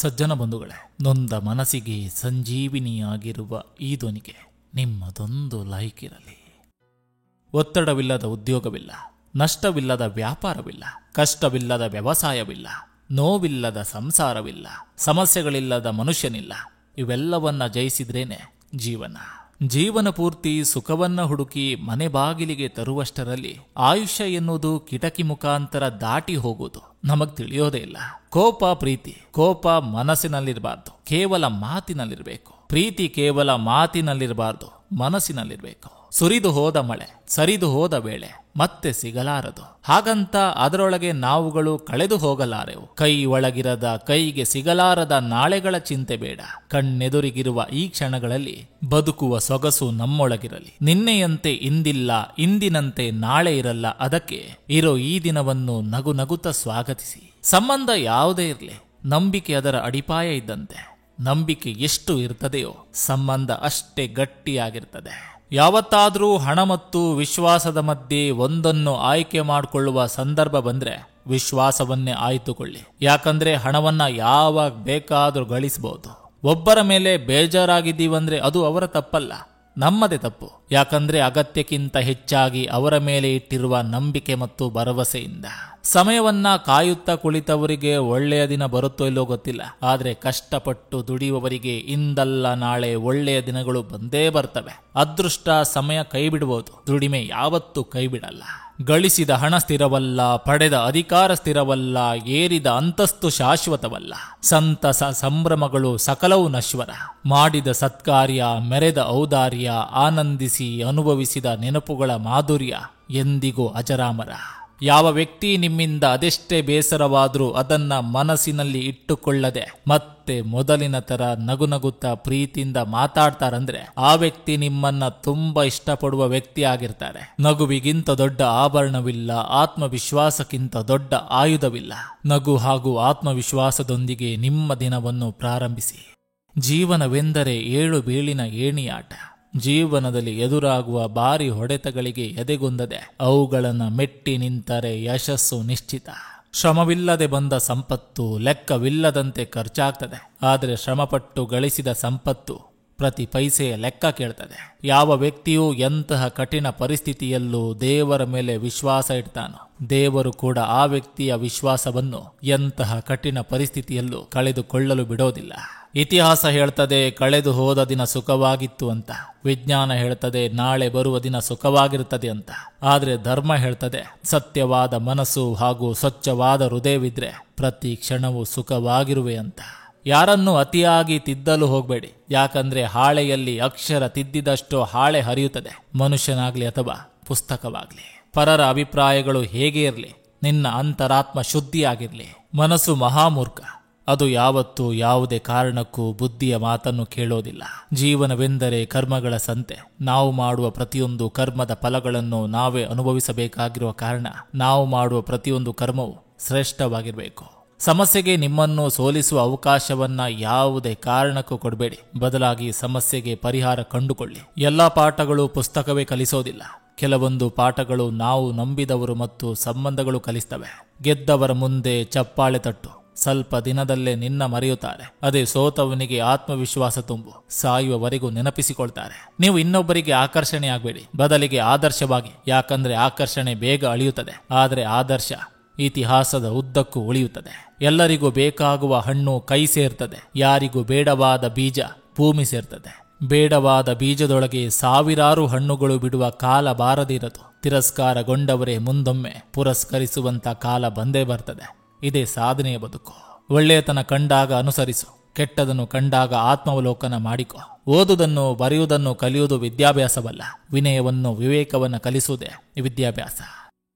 ಸಜ್ಜನ ಬಂಧುಗಳೇ, ನೊಂದ ಮನಸ್ಸಿಗೆ ಸಂಜೀವಿನಿಯಾಗಿರುವ ಈ ಧ್ವನಿಗೆ ನಿಮ್ಮದೊಂದು ಲೈಕ್ ಇರಲಿ. ಒತ್ತಡವಿಲ್ಲದ ಉದ್ಯೋಗವಿಲ್ಲ, ನಷ್ಟವಿಲ್ಲದ ವ್ಯಾಪಾರವಿಲ್ಲ, ಕಷ್ಟವಿಲ್ಲದ ವ್ಯವಸಾಯವಿಲ್ಲ, ನೋವಿಲ್ಲದ ಸಂಸಾರವಿಲ್ಲ, ಸಮಸ್ಯೆಗಳಿಲ್ಲದ ಮನುಷ್ಯನಿಲ್ಲ. ಇವೆಲ್ಲವನ್ನ ಜಯಿಸಿದ್ರೇನೆ ಜೀವನ ಪೂರ್ತಿ ಸುಖವನ್ನ ಹುಡುಕಿ ಮನೆ ಬಾಗಿಲಿಗೆ ತರುವಷ್ಟರಲ್ಲಿ ಆಯುಷ್ಯ ಎನ್ನುವುದು ಕಿಟಕಿ ಮುಖಾಂತರ ದಾಟಿ ಹೋಗುವುದು ನಮಗ್ ತಿಳಿಯೋದೇ ಇಲ್ಲ. ಕೋಪ ಮನಸ್ಸಿನಲ್ಲಿರಬಾರ್ದು, ಕೇವಲ ಮಾತಿನಲ್ಲಿರಬೇಕು. ಪ್ರೀತಿ ಕೇವಲ ಮಾತಿನಲ್ಲಿರಬಾರ್ದು, ಮನಸ್ಸಿನಲ್ಲಿರಬೇಕು. ಸುರಿದು ಹೋದ ಮಳೆ, ಸರಿದು ಹೋದ ವೇಳೆ ಮತ್ತೆ ಸಿಗಲಾರದು. ಹಾಗಂತ ಅದರೊಳಗೆ ನಾವುಗಳು ಕಳೆದು ಹೋಗಲಾರೆವು. ಕೈ ಒಳಗಿರದ ಕೈಗೆ ಸಿಗಲಾರದ ನಾಳೆಗಳ ಚಿಂತೆ ಬೇಡ. ಕಣ್ಣೆದುರಿಗಿರುವ ಈ ಕ್ಷಣಗಳಲ್ಲಿ ಬದುಕುವ ಸೊಗಸು ನಮ್ಮೊಳಗಿರಲಿ. ನಿನ್ನೆಯಂತೆ ಇಂದಿಲ್ಲ, ಇಂದಿನಂತೆ ನಾಳೆ ಇರಲ್ಲ. ಅದಕ್ಕೆ ಇರೋ ಈ ದಿನವನ್ನು ನಗು ನಗುತ್ತಾ ಸ್ವಾಗತಿಸಿ. ಸಂಬಂಧ ಯಾವುದೇ ಇರಲಿ, ನಂಬಿಕೆ ಅದರ ಅಡಿಪಾಯ ಇದ್ದಂತೆ. ನಂಬಿಕೆ ಎಷ್ಟು ಇರ್ತದೆಯೋ ಸಂಬಂಧ ಅಷ್ಟೇ ಗಟ್ಟಿಯಾಗಿರ್ತದೆ. ಯಾವತ್ತಾದರೂ ಹಣ ಮತ್ತು ವಿಶ್ವಾಸದ ಮಧ್ಯೆ ಒಂದನ್ನು ಆಯ್ಕೆ ಮಾಡಿಕೊಳ್ಳುವ ಸಂದರ್ಭ ಬಂದ್ರೆ ವಿಶ್ವಾಸವನ್ನೇ ಆಯ್ದುಕೊಳ್ಳಿ. ಯಾಕಂದ್ರೆ ಹಣವನ್ನ ಯಾವಾಗ ಬೇಕಾದ್ರೂ ಗಳಿಸಬಹುದು. ಒಬ್ಬರ ಮೇಲೆ ಬೇಜಾರಾಗಿದ್ದೀವಂದ್ರೆ ಅದು ಅವರ ತಪ್ಪಲ್ಲ, ನಮ್ಮದೇ ತಪ್ಪು. ಯಾಕಂದ್ರೆ ಅಗತ್ಯಕ್ಕಿಂತ ಹೆಚ್ಚಾಗಿ ಅವರ ಮೇಲೆ ಇಟ್ಟಿರುವ ನಂಬಿಕೆ ಮತ್ತು ಭರವಸೆಯಿಂದ. ಸಮಯವನ್ನ ಕಾಯುತ್ತಾ ಕುಳಿತವರಿಗೆ ಒಳ್ಳೆಯ ದಿನ ಬರುತ್ತೋ ಇಲ್ಲೋ ಗೊತ್ತಿಲ್ಲ, ಆದ್ರೆ ಕಷ್ಟಪಟ್ಟು ದುಡಿಯುವವರಿಗೆ ಇಂದಲ್ಲ ನಾಳೆ ಒಳ್ಳೆಯ ದಿನಗಳು ಬಂದೇ ಬರ್ತವೆ. ಅದೃಷ್ಟ ಸಮಯ ಕೈ ಬಿಡಬಹುದು, ದುಡಿಮೆ ಯಾವತ್ತೂ ಕೈ ಬಿಡಲ್ಲ. ಗಳಿಸಿದ ಹಣ ಸ್ಥಿರವಲ್ಲ, ಪಡೆದ ಅಧಿಕಾರ ಸ್ಥಿರವಲ್ಲ, ಏರಿದ ಅಂತಸ್ತು ಶಾಶ್ವತವಲ್ಲ. ಸಂತಸ ಸಂಭ್ರಮಗಳು ಸಕಲವು ನಶ್ವರ. ಮಾಡಿದ ಸತ್ಕಾರ್ಯ, ಮೆರೆದ ಔದಾರ್ಯ, ಆನಂದಿಸಿ ಅನುಭವಿಸಿದ ನೆನಪುಗಳ ಮಾಧುರ್ಯ ಎಂದಿಗೂ ಅಜರಾಮರ. ಯಾವ ವ್ಯಕ್ತಿ ನಿಮ್ಮಿಂದ ಅದೆಷ್ಟೇ ಬೇಸರವಾದರೂ ಅದನ್ನ ಮನಸ್ಸಿನಲ್ಲಿ ಇಟ್ಟುಕೊಳ್ಳದೆ ಮತ್ತೆ ಮೊದಲಿನ ತರ ನಗುನಗುತ್ತಾ ಪ್ರೀತಿಯಿಂದ ಮಾತಾಡ್ತಾರಂದ್ರೆ ಆ ವ್ಯಕ್ತಿ ನಿಮ್ಮನ್ನ ತುಂಬಾ ಇಷ್ಟಪಡುವ ವ್ಯಕ್ತಿ ಆಗಿರ್ತಾರೆ. ನಗುವಿಗಿಂತ ದೊಡ್ಡ ಆಭರಣವಿಲ್ಲ, ಆತ್ಮವಿಶ್ವಾಸಕ್ಕಿಂತ ದೊಡ್ಡ ಆಯುಧವಿಲ್ಲ. ನಗು ಹಾಗೂ ಆತ್ಮವಿಶ್ವಾಸದೊಂದಿಗೆ ನಿಮ್ಮ ದಿನವನ್ನು ಪ್ರಾರಂಭಿಸಿ. ಜೀವನವೆಂದರೆ 7 ಬೀಳಿನ ಏಣಿಯಾಟ. ಜೀವನದಲ್ಲಿ ಎದುರಾಗುವ ಭಾರಿ ಹೊಡೆತಗಳಿಗೆ ಎದೆಗುಂದದೆ ಅವುಗಳನ್ನು ಮೆಟ್ಟಿ ನಿಂತರೆ ಯಶಸ್ಸು ನಿಶ್ಚಿತ. ಶ್ರಮವಿಲ್ಲದೆ ಬಂದ ಸಂಪತ್ತು ಲೆಕ್ಕವಿಲ್ಲದಂತೆ ಖರ್ಚಾಗ್ತದೆ. ಆದರೆ ಶ್ರಮಪಟ್ಟು ಗಳಿಸಿದ ಸಂಪತ್ತು ಪ್ರತಿ ಪೈಸೆಯ ಲೆಕ್ಕ ಕೇಳ್ತದೆ. ಯಾವ ವ್ಯಕ್ತಿಯೂ ಎಂತಹ ಕಠಿಣ ಪರಿಸ್ಥಿತಿಯಲ್ಲೂ ದೇವರ ಮೇಲೆ ವಿಶ್ವಾಸ ಇಡ್ತಾನೋ, ದೇವರು ಕೂಡ ಆ ವ್ಯಕ್ತಿಯ ವಿಶ್ವಾಸವನ್ನು ಎಂತಹ ಕಠಿಣ ಪರಿಸ್ಥಿತಿಯಲ್ಲೂ ಕಳೆದುಕೊಳ್ಳಲು ಬಿಡೋದಿಲ್ಲ. ಇತಿಹಾಸ ಹೇಳ್ತದೆ ಕಳೆದು ಹೋದ ದಿನ ಸುಖವಾಗಿತ್ತು ಅಂತ. ವಿಜ್ಞಾನ ಹೇಳ್ತದೆ ನಾಳೆ ಬರುವ ದಿನ ಸುಖವಾಗಿರುತ್ತದೆ ಅಂತ. ಆದ್ರೆ ಧರ್ಮ ಹೇಳ್ತದೆ ಸತ್ಯವಾದ ಮನಸ್ಸು ಹಾಗೂ ಸ್ವಚ್ಛವಾದ ಹೃದಯವಿದ್ರೆ ಪ್ರತಿ ಕ್ಷಣವೂ ಸುಖವಾಗಿರುವೆ ಅಂತ. ಯಾರನ್ನು ಅತಿಯಾಗಿ ತಿದ್ದಲು ಹೋಗಬೇಡಿ. ಯಾಕಂದ್ರೆ ಹಾಳೆಯಲ್ಲಿ ಅಕ್ಷರ ತಿದ್ದಿದಷ್ಟು ಹಾಳೆ ಹರಿಯುತ್ತದೆ, ಮನುಷ್ಯನಾಗ್ಲಿ ಅಥವಾ ಪುಸ್ತಕವಾಗ್ಲಿ. ಪರರ ಅಭಿಪ್ರಾಯಗಳು ಹೇಗೆ ಇರಲಿ, ನಿನ್ನ ಅಂತರಾತ್ಮ ಶುದ್ಧಿಯಾಗಿರ್ಲಿ. ಮನಸ್ಸು ಮಹಾಮೂರ್ಖ, ಅದು ಯಾವತ್ತೂ ಯಾವುದೇ ಕಾರಣಕ್ಕೂ ಬುದ್ಧಿಯ ಮಾತನ್ನು ಕೇಳೋದಿಲ್ಲ. ಜೀವನವೆಂದರೆ ಕರ್ಮಗಳ ಸಂತೆ. ನಾವು ಮಾಡುವ ಪ್ರತಿಯೊಂದು ಕರ್ಮದ ಫಲಗಳನ್ನು ನಾವೇ ಅನುಭವಿಸಬೇಕಾಗಿರುವ ಕಾರಣ ನಾವು ಮಾಡುವ ಪ್ರತಿಯೊಂದು ಕರ್ಮವು ಶ್ರೇಷ್ಠವಾಗಿರಬೇಕು. ಸಮಸ್ಯೆಗೆ ನಿಮ್ಮನ್ನು ಸೋಲಿಸುವ ಅವಕಾಶವನ್ನ ಯಾವುದೇ ಕಾರಣಕ್ಕೂ ಕೊಡಬೇಡಿ. ಬದಲಾಗಿ ಸಮಸ್ಯೆಗೆ ಪರಿಹಾರ ಕಂಡುಕೊಳ್ಳಿ. ಎಲ್ಲಾ ಪಾಠಗಳು ಪುಸ್ತಕವೇ ಕಲಿಸೋದಿಲ್ಲ. ಕೆಲವೊಂದು ಪಾಠಗಳು ನಾವು ನಂಬಿದವರು ಮತ್ತು ಸಂಬಂಧಗಳು ಕಲಿಸ್ತವೆ. ಗೆದ್ದವರ ಮುಂದೆ ಚಪ್ಪಾಳೆ ತಟ್ಟು, ಸ್ವಲ್ಪ ದಿನದಲ್ಲೇ ನಿನ್ನ ಮರೆಯುತ್ತಾರೆ. ಅದೇ ಸೋತವನಿಗೆ ಆತ್ಮವಿಶ್ವಾಸ ತುಂಬು, ಸಾಯುವವರೆಗೂ ನೆನಪಿಸಿಕೊಳ್ತಾರೆ. ನೀವು ಇನ್ನೊಬ್ಬರಿಗೆ ಆಕರ್ಷಣೆ ಆಗಬೇಡಿ, ಬದಲಿಗೆ ಆದರ್ಶವಾಗಿ. ಯಾಕಂದ್ರೆ ಆಕರ್ಷಣೆ ಬೇಗ ಅಳಿಯುತ್ತದೆ, ಆದರೆ ಆದರ್ಶ ಇತಿಹಾಸದ ಉದ್ದಕ್ಕೂ ಉಳಿಯುತ್ತದೆ. ಎಲ್ಲರಿಗೂ ಬೇಕಾಗುವ ಹಣ್ಣು ಕೈ ಸೇರ್ತದೆ, ಯಾರಿಗೂ ಬೇಡವಾದ ಬೀಜ ಭೂಮಿ ಸೇರ್ತದೆ. ಬೇಡವಾದ ಬೀಜದೊಳಗೆ ಸಾವಿರಾರು ಹಣ್ಣುಗಳು ಬಿಡುವ ಕಾಲ ಬಾರದಿರದು. ತಿರಸ್ಕಾರಗೊಂಡವರೇ ಮುಂದೊಮ್ಮೆ ಪುರಸ್ಕರಿಸುವಂತ ಕಾಲ ಬಂದೇ ಬರ್ತದೆ. ಇದೇ ಸಾಧನೆಯ ಬದುಕು. ಒಳ್ಳೆಯತನ ಕಂಡಾಗ ಅನುಸರಿಸು, ಕೆಟ್ಟದನ್ನು ಕಂಡಾಗ ಆತ್ಮಾವಲೋಕನ ಮಾಡಿಕೊ. ಓದುವುದನ್ನು ಬರೆಯುವುದನ್ನು ಕಲಿಯುವುದು ವಿದ್ಯಾಭ್ಯಾಸವಲ್ಲ, ವಿನಯವನ್ನು ವಿವೇಕವನ್ನು ಕಲಿಸುವುದೇ ವಿದ್ಯಾಭ್ಯಾಸ.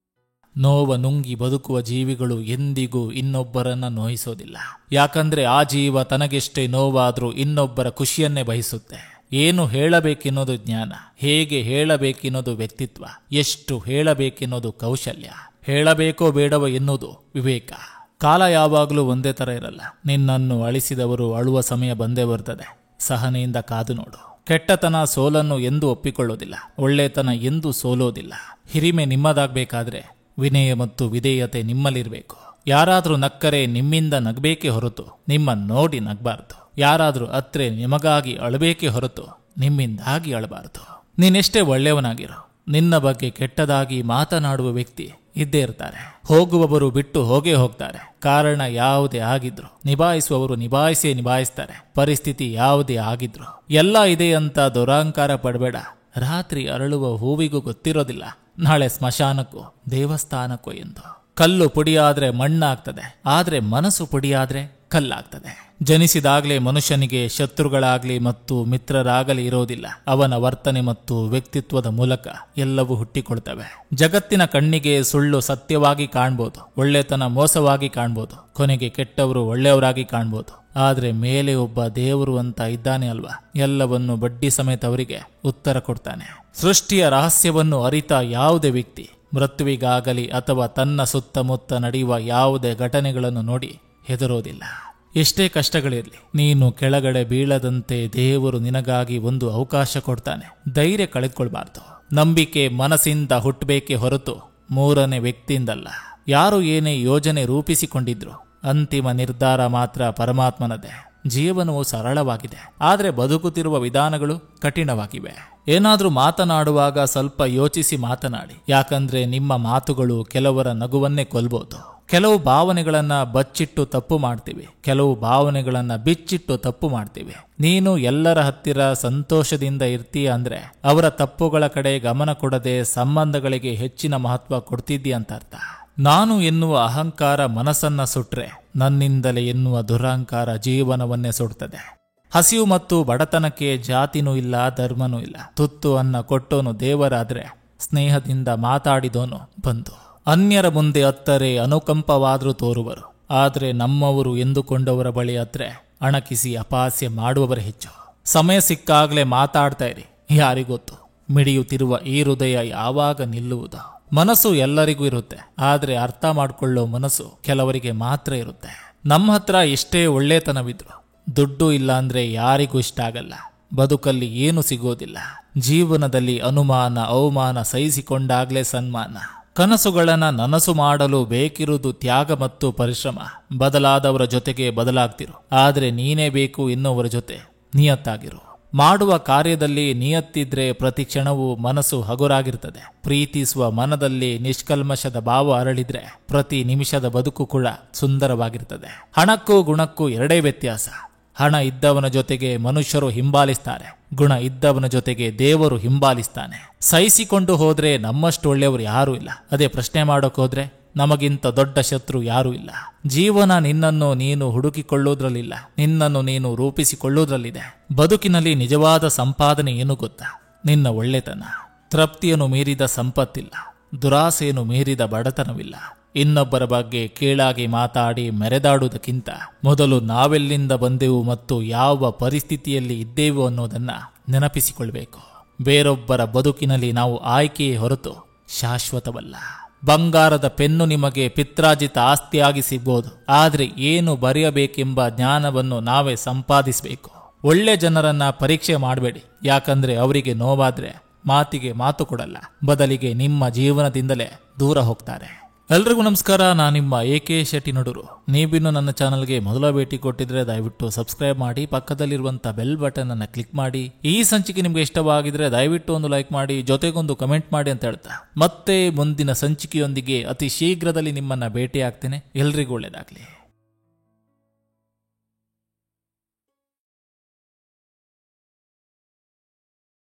ನೋವ ನುಂಗಿ ಬದುಕುವ ಜೀವಿಗಳು ಎಂದಿಗೂ ಇನ್ನೊಬ್ಬರನ್ನ ನೋಯಿಸೋದಿಲ್ಲ. ಯಾಕಂದ್ರೆ ಆ ಜೀವ ತನಗೆಷ್ಟೇ ನೋವಾದ್ರೂ ಇನ್ನೊಬ್ಬರ ಖುಷಿಯನ್ನೇ ಬಯಸುತ್ತೆ. ಏನು ಹೇಳಬೇಕೆನ್ನೋದು ಜ್ಞಾನ, ಹೇಗೆ ಹೇಳಬೇಕೆನ್ನೋದು ವ್ಯಕ್ತಿತ್ವ, ಎಷ್ಟು ಹೇಳಬೇಕೆನ್ನೋದು ಕೌಶಲ್ಯ, ಹೇಳಬೇಕೋ ಬೇಡವೋ ಎನ್ನುವುದು ವಿವೇಕ. ಕಾಲ ಯಾವಾಗಲೂ ಒಂದೇ ತರ ಇರಲ್ಲ. ನಿನ್ನನ್ನು ಅಳಿಸಿದವರು ಅಳುವ ಸಮಯ ಬಂದೇ ಬರ್ತದೆ. ಸಹನೆಯಿಂದ ಕಾದು ನೋಡು. ಕೆಟ್ಟತನ ಸೋಲನ್ನು ಎಂದೂ ಒಪ್ಪಿಕೊಳ್ಳೋದಿಲ್ಲ, ಒಳ್ಳೆತನ ಎಂದೂ ಸೋಲೋದಿಲ್ಲ. ಹಿರಿಮೆ ನಿಮ್ಮದಾಗಬೇಕಾದ್ರೆ ವಿನಯ ಮತ್ತು ವಿಧೇಯತೆ ನಿಮ್ಮಲ್ಲಿರಬೇಕು. ಯಾರಾದ್ರೂ ನಕ್ಕರೆ ನಿಮ್ಮಿಂದ ನಗಬೇಕೇ ಹೊರತು ನಿಮ್ಮನ್ನು ನೋಡಿ ನಗಬಾರದು. ಯಾರಾದ್ರೂ ಅತ್ರೆ ನಿಮಗಾಗಿ ಅಳಬೇಕೇ ಹೊರತು ನಿಮ್ಮಿಂದಾಗಿ ಅಳಬಾರದು. ನೀನೆಷ್ಟೇ ಒಳ್ಳೆಯವನಾಗಿರೋ, ನಿನ್ನ ಬಗ್ಗೆ ಕೆಟ್ಟದಾಗಿ ಮಾತನಾಡುವ ವ್ಯಕ್ತಿ ಇದ್ದೇ ಇರ್ತಾರೆ. ಹೋಗುವವರು ಬಿಟ್ಟು ಹೋಗೇ ಹೋಗ್ತಾರೆ. ಕಾರಣ ಯಾವುದೇ ಆಗಿದ್ರು ನಿಭಾಯಿಸುವವರು ನಿಭಾಯಿಸ್ತಾರೆ. ಪರಿಸ್ಥಿತಿ ಯಾವುದೇ ಆಗಿದ್ರು ಎಲ್ಲ ಇದೆ ಅಂತ ದುರಹಂಕಾರ ಪಡಬೇಡ. ರಾತ್ರಿ ಅರಳುವ ಹೂವಿಗೂ ಗೊತ್ತಿರೋದಿಲ್ಲ ನಾಳೆ ಸ್ಮಶಾನಕ್ಕೂ ದೇವಸ್ಥಾನಕ್ಕೂ ಎಂದು. ಕಲ್ಲು ಪುಡಿಯಾದ್ರೆ ಮಣ್ಣಾಗ್ತದೆ, ಆದ್ರೆ ಮನಸ್ಸು ಪುಡಿಯಾದ್ರೆ ಕಲ್ಲಾಗ್ತದೆ. ಜನಿಸಿದಾಗಲೇ ಮನುಷ್ಯನಿಗೆ ಶತ್ರುಗಳಾಗ್ಲಿ ಮತ್ತು ಮಿತ್ರರಾಗಲಿ ಇರೋದಿಲ್ಲ. ಅವನ ವರ್ತನೆ ಮತ್ತು ವ್ಯಕ್ತಿತ್ವದ ಮೂಲಕ ಎಲ್ಲವೂ ಹುಟ್ಟಿಕೊಳ್ತವೆ. ಜಗತ್ತಿನ ಕಣ್ಣಿಗೆ ಸುಳ್ಳು ಸತ್ಯವಾಗಿ ಕಾಣ್ಬೋದು, ಒಳ್ಳೆತನ ಮೋಸವಾಗಿ ಕಾಣ್ಬೋದು, ಕೊನೆಗೆ ಕೆಟ್ಟವರು ಒಳ್ಳೆಯವರಾಗಿ ಕಾಣ್ಬೋದು. ಆದ್ರೆ ಮೇಲೆ ಒಬ್ಬ ದೇವರು ಅಂತ ಇದ್ದಾನೆ ಅಲ್ವಾ, ಎಲ್ಲವನ್ನು ಬಡ್ಡಿ ಸಮೇತ ಅವರಿಗೆ ಉತ್ತರ ಕೊಡ್ತಾನೆ. ಸೃಷ್ಟಿಯ ರಹಸ್ಯವನ್ನು ಅರಿತ ಯಾವುದೇ ವ್ಯಕ್ತಿ ಮೃತ್ಯುವಿಗಾಗಲಿ ಅಥವಾ ತನ್ನ ಸುತ್ತಮುತ್ತ ನಡೆಯುವ ಯಾವುದೇ ಘಟನೆಗಳನ್ನು ನೋಡಿ ಹೆದರೋದಿಲ್ಲ. ಎಷ್ಟೇ ಕಷ್ಟಗಳಿರಲಿ, ನೀನು ಕೆಳಗಡೆ ಬೀಳದಂತೆ ದೇವರು ನಿನಗಾಗಿ ಒಂದು ಅವಕಾಶ ಕೊಡ್ತಾನೆ. ಧೈರ್ಯ ಕಳೆದುಕೊಳ್ಬಾರ್ದು. ನಂಬಿಕೆ ಮನಸ್ಸಿಂದ ಹುಟ್ಟಬೇಕೇ ಹೊರತು ಮೂರನೇ ವ್ಯಕ್ತಿಯಿಂದಲ್ಲ. ಯಾರು ಏನೇ ಯೋಜನೆ ರೂಪಿಸಿಕೊಂಡಿದ್ರು ಅಂತಿಮ ನಿರ್ಧಾರ ಮಾತ್ರ ಪರಮಾತ್ಮನದೇ. ಜೀವನವು ಸರಳವಾಗಿದೆ, ಆದರೆ ಬದುಕುತ್ತಿರುವ ವಿಧಾನಗಳು ಕಠಿಣವಾಗಿವೆ. ಏನಾದ್ರೂ ಮಾತನಾಡುವಾಗ ಸ್ವಲ್ಪ ಯೋಚಿಸಿ ಮಾತನಾಡಿ. ಯಾಕಂದ್ರೆ ನಿಮ್ಮ ಮಾತುಗಳು ಕೆಲವರ ನಗುವನ್ನೇ ಕೊಲ್ಬೋದು. ಕೆಲವು ಭಾವನೆಗಳನ್ನ ಬಚ್ಚಿಟ್ಟು ತಪ್ಪು ಮಾಡ್ತೀವಿ, ಕೆಲವು ಭಾವನೆಗಳನ್ನ ಬಿಚ್ಚಿಟ್ಟು ತಪ್ಪು ಮಾಡ್ತೀವಿ. ನೀನು ಎಲ್ಲರ ಹತ್ತಿರ ಸಂತೋಷದಿಂದ ಇರ್ತೀಯ ಅಂದ್ರೆ ಅವರ ತಪ್ಪುಗಳ ಕಡೆ ಗಮನ ಕೊಡದೆ ಸಂಬಂಧಗಳಿಗೆ ಹೆಚ್ಚಿನ ಮಹತ್ವ ಕೊಡ್ತಿದ್ದೀಯ ಅಂತ ಅರ್ಥ. ನಾನು ಎನ್ನುವ ಅಹಂಕಾರ ಮನಸ್ಸನ್ನ ಸುಟ್ರೆ, ನನ್ನಿಂದಲೇ ಎನ್ನುವ ದುರಹಂಕಾರ ಜೀವನವನ್ನೇ ಸುಡ್ತದೆ. ಹಸಿವು ಮತ್ತು ಬಡತನಕ್ಕೆ ಜಾತಿನೂ ಇಲ್ಲ, ಧರ್ಮನೂ ಇಲ್ಲ. ತುತ್ತು ಅನ್ನ ಕೊಟ್ಟೋನು ದೇವರಾದ್ರೆ ಸ್ನೇಹದಿಂದ ಮಾತಾಡಿದೋನು ಬಂಧು. ಅನ್ಯರ ಮುಂದೆ ಅತ್ತರೆ ಅನುಕಂಪವಾದ್ರೂ ತೋರುವರು, ಆದ್ರೆ ನಮ್ಮವರು ಎಂದುಕೊಂಡವರ ಬಳಿ ಅತ್ರೆ ಅಣಕಿಸಿ ಅಪಹಾಸ್ಯ ಮಾಡುವವರೇ ಹೆಚ್ಚು. ಸಮಯ ಸಿಕ್ಕಾಗ್ಲೇ ಮಾತಾಡ್ತಾ ಇರಿ. ಯಾರಿಗೊತ್ತು ಮಿಡಿಯುತ್ತಿರುವ ಈ ಹೃದಯ ಯಾವಾಗ ನಿಲ್ಲುವುದು? ಮನಸ್ಸು ಎಲ್ಲರಿಗೂ ಇರುತ್ತೆ, ಆದ್ರೆ ಅರ್ಥ ಮಾಡ್ಕೊಳ್ಳೋ ಮನಸ್ಸು ಕೆಲವರಿಗೆ ಮಾತ್ರ ಇರುತ್ತೆ. ನಮ್ಮ ಹತ್ರ ಎಷ್ಟೇ ಒಳ್ಳೆತನವಿದ್ರು ದುಡ್ಡು ಇಲ್ಲ ಅಂದ್ರೆ ಯಾರಿಗೂ ಇಷ್ಟ ಆಗಲ್ಲ. ಬದುಕಲ್ಲಿ ಏನು ಸಿಗೋದಿಲ್ಲ. ಜೀವನದಲ್ಲಿ ಅನುಮಾನ ಅವಮಾನ ಸಹಿಸಿಕೊಂಡಾಗ್ಲೇ ಸನ್ಮಾನ. ಕನಸುಗಳನ್ನ ನನಸು ಮಾಡಲು ಬೇಕಿರುವುದು ತ್ಯಾಗ ಮತ್ತು ಪರಿಶ್ರಮ. ಬದಲಾದವರ ಜೊತೆಗೆ ಬದಲಾಗ್ತಿರು, ಆದ್ರೆ ನೀನೇ ಬೇಕು ಎನ್ನುವರ ಜೊತೆ ನಿಯತ್ತಾಗಿರು. ಮಾಡುವ ಕಾರ್ಯದಲ್ಲಿ ನಿಯತ್ತಿದ್ರೆ ಪ್ರತಿ ಕ್ಷಣವೂ ಮನಸ್ಸು ಹಗುರಾಗಿರ್ತದೆ. ಪ್ರೀತಿಸುವ ಮನದಲ್ಲಿ ನಿಷ್ಕಲ್ಮಶದ ಭಾವ ಅರಳಿದ್ರೆ ಪ್ರತಿ ನಿಮಿಷದ ಬದುಕು ಕೂಡ ಸುಂದರವಾಗಿರ್ತದೆ. ಹಣಕ್ಕೂ ಗುಣಕ್ಕೂ ಎರಡೇ ವ್ಯತ್ಯಾಸ. ಹಣ ಇದ್ದವನ ಜೊತೆಗೆ ಮನುಷ್ಯರು ಹಿಂಬಾಲಿಸ್ತಾರೆ, ಗುಣ ಇದ್ದವನ ಜೊತೆಗೆ ದೇವರು ಹಿಂಬಾಲಿಸ್ತಾನೆ. ಸಹಿಸಿಕೊಂಡು ಹೋದ್ರೆ ನಮ್ಮಷ್ಟು ಒಳ್ಳೆಯವರು ಯಾರೂ ಇಲ್ಲ. ಅದೇ ಪ್ರಶ್ನೆ ಮಾಡೋಕೆ ಹೋದ್ರೆ ನಮಗಿಂತ ದೊಡ್ಡ ಶತ್ರು ಯಾರೂ ಇಲ್ಲ. ಜೀವನ ನಿನ್ನನ್ನು ನೀನು ಹುಡುಕಿಕೊಳ್ಳುವುದ್ರಲ್ಲಿಲ್ಲ, ನಿನ್ನನ್ನು ನೀನು ರೂಪಿಸಿಕೊಳ್ಳುವುದ್ರಲ್ಲಿದೆ. ಬದುಕಿನಲ್ಲಿ ನಿಜವಾದ ಸಂಪಾದನೆ ಏನು ಗೊತ್ತಾ? ನಿನ್ನ ಒಳ್ಳೆತನ. ತೃಪ್ತಿಯನ್ನು ಮೀರಿದ ಸಂಪತ್ತಿಲ್ಲ, ದುರಾಸೆಯನ್ನು ಮೀರಿದ ಬಡತನವಿಲ್ಲ. ಇನ್ನೊಬ್ಬರ ಬಗ್ಗೆ ಕೀಳಾಗಿ ಮಾತಾಡಿ ಮೆರೆದಾಡುವುದಕ್ಕಿಂತ ಮೊದಲು ನಾವೆಲ್ಲಿಂದ ಬಂದೆವು ಮತ್ತು ಯಾವ ಪರಿಸ್ಥಿತಿಯಲ್ಲಿ ಇದ್ದೇವು ಅನ್ನೋದನ್ನ ನೆನಪಿಸಿಕೊಳ್ಬೇಕು. ಬೇರೊಬ್ಬರ ಬದುಕಿನಲ್ಲಿ ನಾವು ಆಯ್ಕೆಯೇ ಹೊರತು ಶಾಶ್ವತವಲ್ಲ. ಬಂಗಾರದ ಪೆನ್ನು ನಿಮಗೆ ಪಿತ್ರಾರ್ಜಿತ ಆಸ್ತಿಯಾಗಿ ಸಿಗ್ಬೋದು, ಆದ್ರೆ ಏನು ಬರೆಯಬೇಕೆಂಬ ಜ್ಞಾನವನ್ನು ನಾವೇ ಸಂಪಾದಿಸಬೇಕು. ಒಳ್ಳೆ ಜನರನ್ನ ಪರೀಕ್ಷೆ ಮಾಡಬೇಡಿ, ಯಾಕಂದ್ರೆ ಅವರಿಗೆ ನೋವಾದ್ರೆ ಮಾತಿಗೆ ಮಾತು ಕೊಡಲ್ಲ, ಬದಲಿಗೆ ನಿಮ್ಮ ಜೀವನದಿಂದಲೇ ದೂರ ಹೋಗ್ತಾರೆ. ಎಲ್ರಿಗೂ ನಮಸ್ಕಾರ, ನಾನು ನಿಮ್ಮ AK ಶೆಟ್ಟಿ ನಡೂರು. ನೀವಿನ್ನು ನನ್ನ ಚಾನಲ್ಗೆ ಮೊದಲ ಭೇಟಿ ಕೊಟ್ಟಿದ್ರೆ ದಯವಿಟ್ಟು ಸಬ್ಸ್ಕ್ರೈಬ್ ಮಾಡಿ, ಪಕ್ಕದಲ್ಲಿರುವಂಥ ಬೆಲ್ ಬಟನ್ ಅನ್ನು ಕ್ಲಿಕ್ ಮಾಡಿ. ಈ ಸಂಚಿಕೆ ನಿಮ್ಗೆ ಇಷ್ಟವಾಗಿದ್ರೆ ದಯವಿಟ್ಟು ಒಂದು ಲೈಕ್ ಮಾಡಿ, ಜೊತೆಗೊಂದು ಕಮೆಂಟ್ ಮಾಡಿ ಅಂತ ಹೇಳ್ತಾ ಮತ್ತೆ ಮುಂದಿನ ಸಂಚಿಕೆಯೊಂದಿಗೆ ಅತಿ ಶೀಘ್ರದಲ್ಲಿ ನಿಮ್ಮನ್ನ ಭೇಟಿ ಆಗ್ತೇನೆ. ಎಲ್ರಿಗೂ ಒಳ್ಳೆಯದಾಗಲಿ.